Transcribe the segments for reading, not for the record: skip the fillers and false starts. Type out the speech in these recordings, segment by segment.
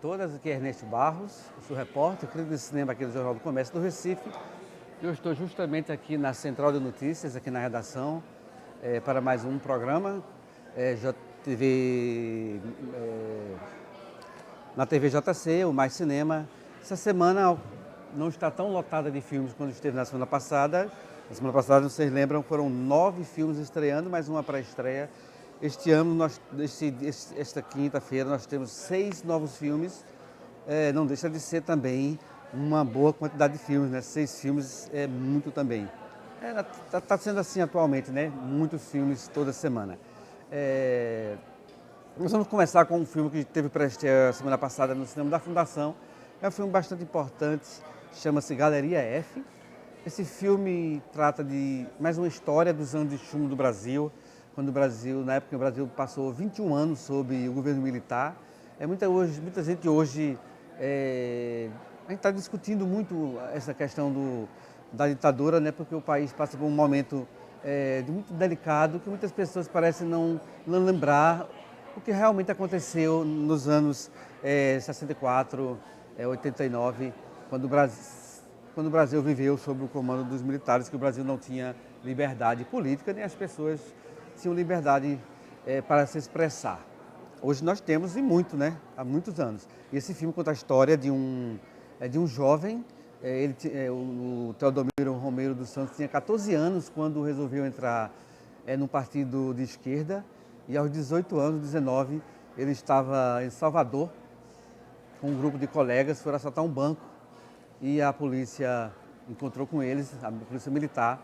todas, aqui é Ernesto Barros, eu sou repórter, crítico de cinema aqui do Jornal do Comércio do Recife. Eu estou justamente aqui na Central de Notícias, aqui na redação, para mais um programa, JTV, na TV JC, o Mais Cinema. Essa semana não está tão lotada de filmes quanto esteve na semana passada. Na semana passada, vocês lembram, foram 9 filmes estreando, mais uma pré-estreia. Este ano, esta quinta-feira, nós temos 6 novos filmes. Não deixa de ser também uma boa quantidade de filmes, né? 6 filmes é muito também. Está sendo assim atualmente, né? Muitos filmes toda semana. Nós vamos começar com um filme que teve pré-estreia semana passada no cinema da Fundação. É um filme bastante importante, chama-se Galeria F. Esse filme trata de mais uma história dos anos de chumbo do Brasil, quando o Brasil, na época o Brasil passou 21 anos sob o governo militar. Muita gente hoje, a gente está discutindo muito essa questão da ditadura, né, porque o país passa por um momento muito delicado, que muitas pessoas parecem não lembrar o que realmente aconteceu nos anos 64, 89, quando o Brasil viveu sob o comando dos militares, que o Brasil não tinha liberdade política, nem as pessoas tinham liberdade para se expressar. Hoje nós temos, e muito, né? Há muitos anos. E esse filme conta a história de um jovem, o Teodomiro Romeiro dos Santos tinha 14 anos quando resolveu entrar num partido de esquerda, e aos 18 anos, 19, ele estava em Salvador, com um grupo de colegas, foram assaltar um banco, e a polícia encontrou com eles, a polícia militar,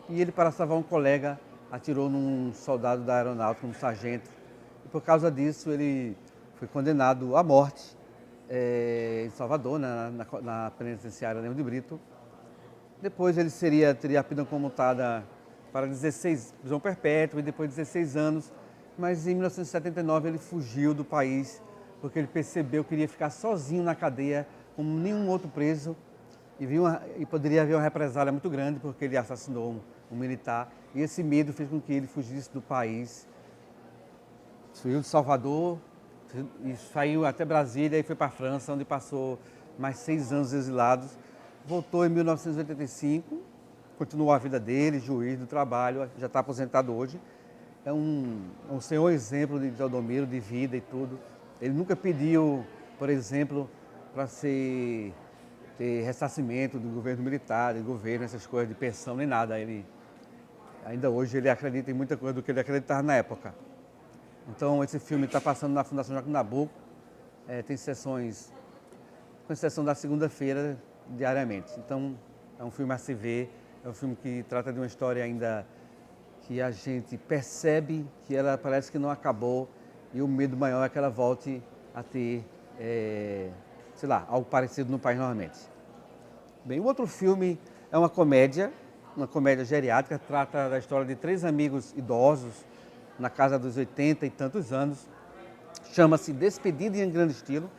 e ele, para salvar um colega, atirou num soldado da aeronáutica, um sargento, e por causa disso ele foi condenado à morte em Salvador, na penitenciária Lemos de Brito. Depois ele teria a pena comutada para 16, prisão perpétua, e depois 16 anos, mas em 1979 ele fugiu do país, porque ele percebeu que iria ficar sozinho na cadeia, como nenhum outro preso, e poderia haver uma represália muito grande, porque ele assassinou um militar, e esse medo fez com que ele fugisse do país. Saiu de Salvador, e saiu até Brasília e foi para a França, onde passou mais 6 anos exilados. Voltou em 1985, continuou a vida dele, juiz do trabalho, já está aposentado hoje. É um senhor exemplo de Teodomiro, de vida e tudo. Ele nunca pediu, por exemplo, para ter ressarcimento do governo militar, do governo, essas coisas de pensão, nem nada. Ainda hoje ele acredita em muita coisa do que ele acreditava na época. Então esse filme está passando na Fundação Joaquim Nabuco, tem sessões, com exceção da segunda-feira, diariamente. Então é um filme a se ver, é um filme que trata de uma história ainda que a gente percebe que ela parece que não acabou, e o medo maior é que ela volte a ter, algo parecido no país novamente. Bem, o outro filme é uma comédia geriátrica, trata da história de 3 amigos idosos, na casa dos 80 e tantos anos, chama-se Despedida em Grande Estilo.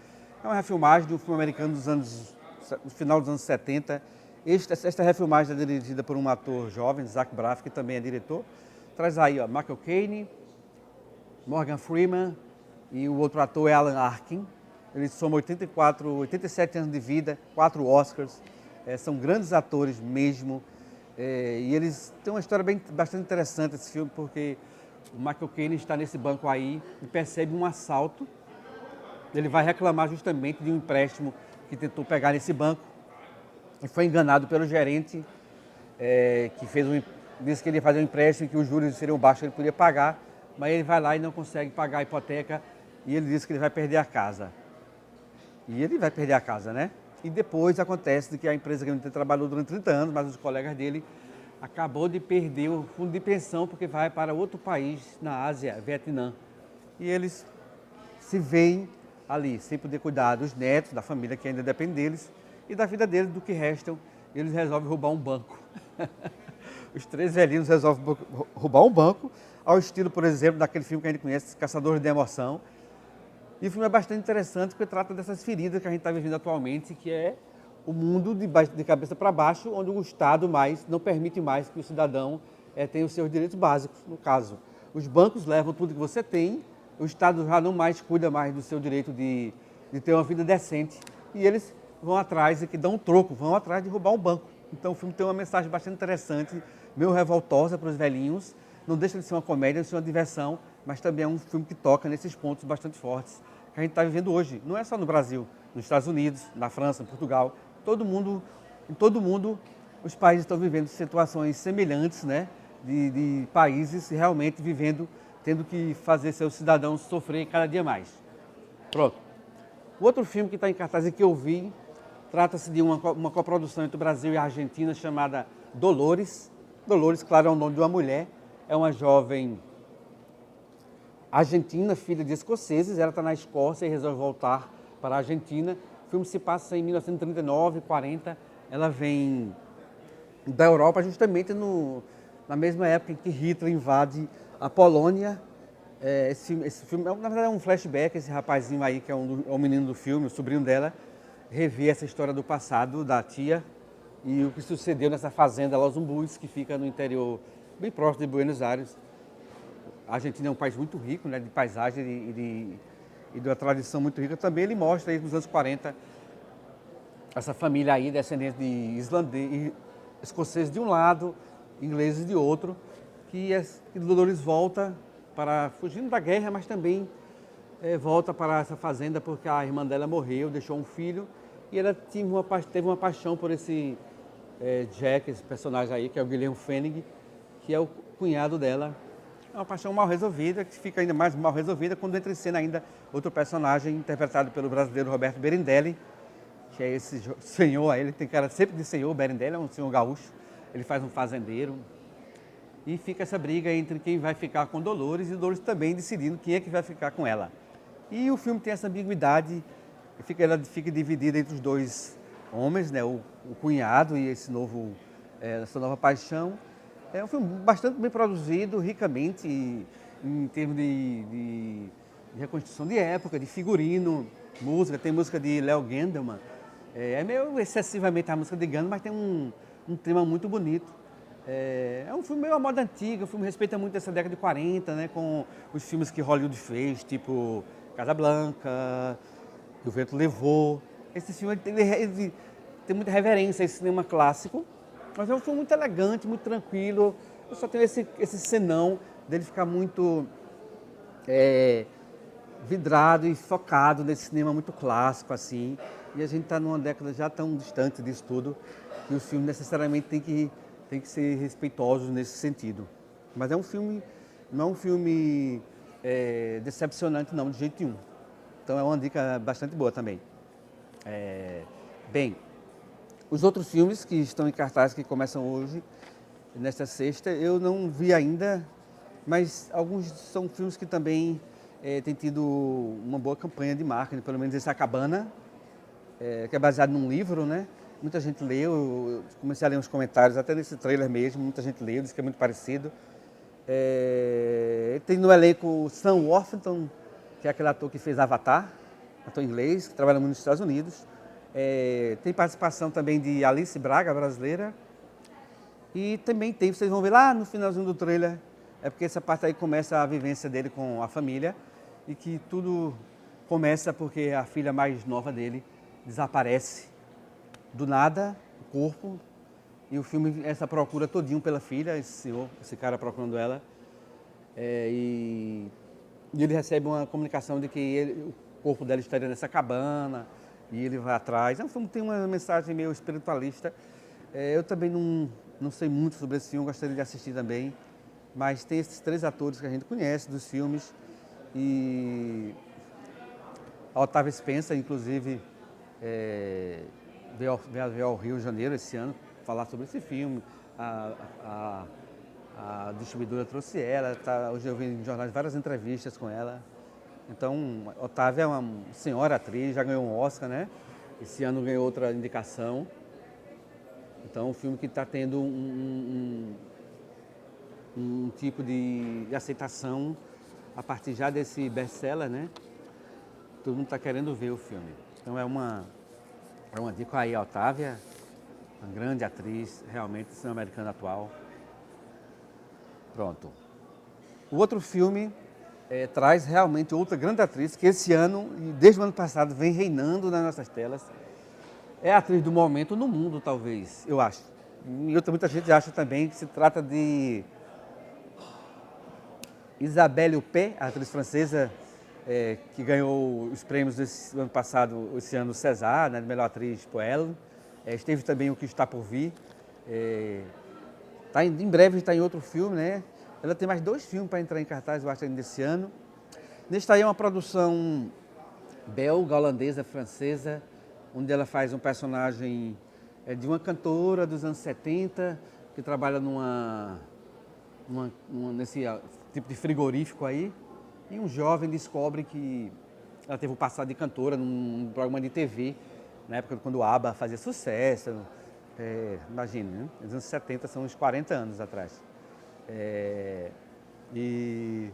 É uma refilmagem de um filme americano do final dos anos 70. Esta refilmagem é dirigida por um ator jovem, Zach Braff, que também é diretor. Traz aí Michael Caine, Morgan Freeman, e o outro ator é Alan Arkin. Eles somam 87 anos de vida, 4 Oscars, são grandes atores mesmo. E eles têm uma história bastante interessante, esse filme, porque o Michael Caine está nesse banco aí e percebe um assalto. Ele vai reclamar justamente de um empréstimo que tentou pegar nesse banco e foi enganado pelo gerente, que disse que ele ia fazer um empréstimo e que os juros seriam baixos, ele podia pagar, mas ele vai lá e não consegue pagar a hipoteca, e ele disse que ele vai perder a casa. E ele vai perder a casa, né? E depois acontece que a empresa que ele trabalhou durante 30 anos, mas os colegas dele, acabou de perder o fundo de pensão porque vai para outro país na Ásia, Vietnã. E eles se veem ali, sem poder cuidar dos netos, da família que ainda depende deles, e da vida deles, do que restam, eles resolvem roubar um banco. Os 3 velhinhos resolvem roubar um banco, ao estilo, por exemplo, daquele filme que a gente conhece, Caçadores de Emoção. E o filme é bastante interessante porque trata dessas feridas que a gente está vivendo atualmente, que é o mundo de cabeça para baixo, onde o Estado não permite mais que o cidadão tenha os seus direitos básicos. No caso, os bancos levam tudo que você tem, o Estado já não mais cuida mais do seu direito de de ter uma vida decente. E eles vão atrás e que dão um troco, vão atrás de roubar um banco. Então o filme tem uma mensagem bastante interessante, meio revoltosa para os velhinhos. Não deixa de ser uma comédia, de ser uma diversão, mas também é um filme que toca nesses pontos bastante fortes que a gente está vivendo hoje. Não é só no Brasil, nos Estados Unidos, na França, em Portugal. Em todo mundo, os países estão vivendo situações semelhantes, né? De países realmente vivendo, tendo que fazer seus cidadãos sofrer cada dia mais. Pronto. O outro filme que está em cartaz e que eu vi, trata-se de uma coprodução entre o Brasil e a Argentina chamada Dolores. Dolores, claro, é o nome de uma mulher. É uma jovem argentina, filha de escoceses. Ela está na Escócia e resolve voltar para a Argentina. O filme se passa em 1939, 40. Ela vem da Europa justamente na mesma época em que Hitler invade a Polônia. Esse filme, na verdade, é um flashback. Esse rapazinho aí, que é o menino do filme, o sobrinho dela, revê essa história do passado da tia e o que sucedeu nessa fazenda Los Umbús, que fica no interior, bem próximo de Buenos Aires. A Argentina é um país muito rico, né, de paisagem e de uma tradição muito rica. Também ele mostra aí nos anos 40 essa família aí, descendente de escoceses de um lado, ingleses de outro, que Dolores volta fugindo da guerra, mas também volta para essa fazenda porque a irmã dela morreu, deixou um filho, e ela teve uma paixão por esse Jack, esse personagem aí, que é o Guilherme Fennig, que é o cunhado dela. É uma paixão mal resolvida, que fica ainda mais mal resolvida quando entra em cena ainda outro personagem interpretado pelo brasileiro Roberto Berendelli, que é esse senhor aí, ele tem cara sempre de senhor. Berendelli é um senhor gaúcho, ele faz um fazendeiro. E fica essa briga entre quem vai ficar com Dolores e Dolores também decidindo quem é que vai ficar com ela. E o filme tem essa ambiguidade, ela fica dividida entre os dois homens, né, o cunhado e essa nova paixão. É um filme bastante bem produzido, ricamente, em termos de reconstrução de época, de figurino, música. Tem música de Léo Gendelman. É meio excessivamente a música de Gendelman, mas tem um tema muito bonito. É um filme meio à moda antiga, o filme respeita muito essa década de 40, né, com os filmes que Hollywood fez, tipo Casablanca, O Vento Levou. Esse filme ele tem muita reverência a esse cinema clássico, mas é um filme muito elegante, muito tranquilo. Eu só tenho esse senão dele ficar muito vidrado e focado nesse cinema muito clássico, assim. E a gente está numa década já tão distante disso tudo, que os filmes necessariamente têm que ser respeitosos nesse sentido. Mas é um filme, não é um filme decepcionante não, de jeito nenhum. Então é uma dica bastante boa também. Bem, os outros filmes que estão em cartaz, que começam hoje, nesta sexta, eu não vi ainda, mas alguns são filmes que também têm tido uma boa campanha de marketing, pelo menos esse A Cabana, que é baseado num livro, né? Muita gente leu, eu comecei a ler uns comentários, até nesse trailer mesmo, muita gente leu, disse que é muito parecido. Tem no elenco Sam Worthington, que é aquele ator que fez Avatar, ator inglês, que trabalha muito nos Estados Unidos. Tem participação também de Alice Braga, brasileira. E também vocês vão ver lá no finalzinho do trailer, é porque essa parte aí começa a vivência dele com a família, e que tudo começa porque a filha mais nova dele desaparece do nada, o corpo, e o filme, essa procura todinho pela filha, esse cara procurando ela, e ele recebe uma comunicação de que o corpo dela estaria nessa cabana, e ele vai atrás. É um filme que tem uma mensagem meio espiritualista. Eu também não sei muito sobre esse filme, gostaria de assistir também, mas tem esses 3 atores que a gente conhece dos filmes, e a Otávia Spencer, inclusive, veio ao Rio de Janeiro esse ano falar sobre esse filme. A distribuidora trouxe ela, hoje eu vi em jornais várias entrevistas com ela. Então, Otávia é uma senhora atriz, já ganhou um Oscar, né? Esse ano ganhou outra indicação. Então, um filme que está tendo um tipo de aceitação a partir já desse best-seller, né? Todo mundo está querendo ver o filme. Então, é uma dica aí, a Otávia, uma grande atriz, realmente, cinema americano atual. Pronto. O outro filme traz realmente outra grande atriz que esse ano, e desde o ano passado, vem reinando nas nossas telas. É a atriz do momento no mundo, talvez, eu acho. E muita gente acha também que se trata de Isabelle Huppert, a atriz francesa, que ganhou os prêmios do ano passado, esse ano, César, né, de melhor atriz por ela. Esteve também O Que Está Por Vir. Em breve está em outro filme, né? Ela tem mais 2 filmes para entrar em cartaz, eu acho, ainda esse ano. Neste aí é uma produção belga, holandesa, francesa, onde ela faz um personagem de uma cantora dos anos 70, que trabalha nesse tipo de frigorífico aí. E um jovem descobre que ela teve o passado de cantora num programa de TV, na época quando o ABBA fazia sucesso. Imagine, né? Os anos 70 são uns 40 anos atrás. E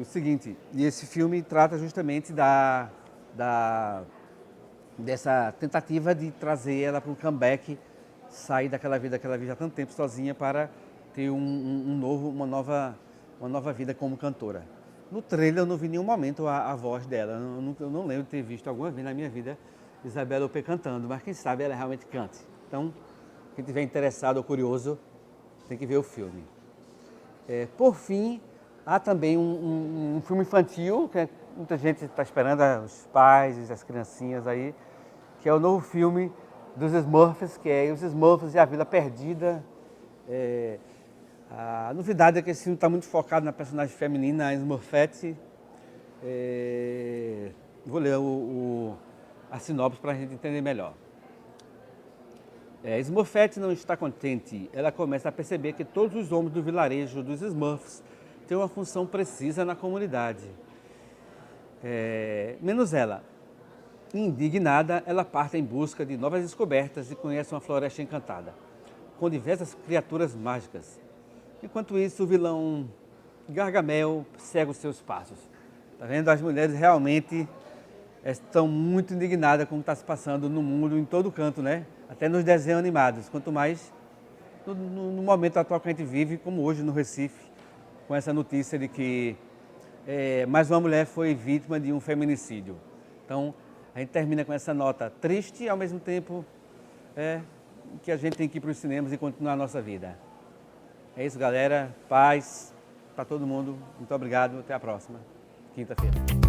o seguinte, esse filme trata justamente dessa tentativa de trazer ela para um comeback, sair daquela vida que ela vive há tanto tempo sozinha para ter uma nova vida como cantora. No trailer eu não vi em nenhum momento a voz dela, eu não lembro de ter visto alguma vez na minha vida Isabelle Huppert cantando, mas quem sabe ela realmente cante. Então, quem estiver interessado ou curioso, tem que ver o filme. Por fim, há também um filme infantil, que muita gente está esperando, os pais, as criancinhas aí, que é o novo filme dos Smurfs, que é Os Smurfs e a Vila Perdida. A novidade é que esse filme está muito focado na personagem feminina, a Smurfette. Vou ler a sinopse para a gente entender melhor. Smurfette não está contente. Ela começa a perceber que todos os homens do vilarejo dos Smurfs têm uma função precisa na comunidade. Menos ela. Indignada, ela parte em busca de novas descobertas e conhece uma floresta encantada, com diversas criaturas mágicas. Enquanto isso, o vilão Gargamel segue os seus passos. Tá vendo? As mulheres realmente estão muito indignadas com o que está se passando no mundo, em todo canto, né? Até nos desenhos animados. Quanto mais no momento atual que a gente vive, como hoje no Recife, com essa notícia de que mais uma mulher foi vítima de um feminicídio. Então, a gente termina com essa nota triste e, ao mesmo tempo, que a gente tem que ir para os cinemas e continuar a nossa vida. É isso, galera. Paz para todo mundo. Muito obrigado. Até a próxima, quinta-feira.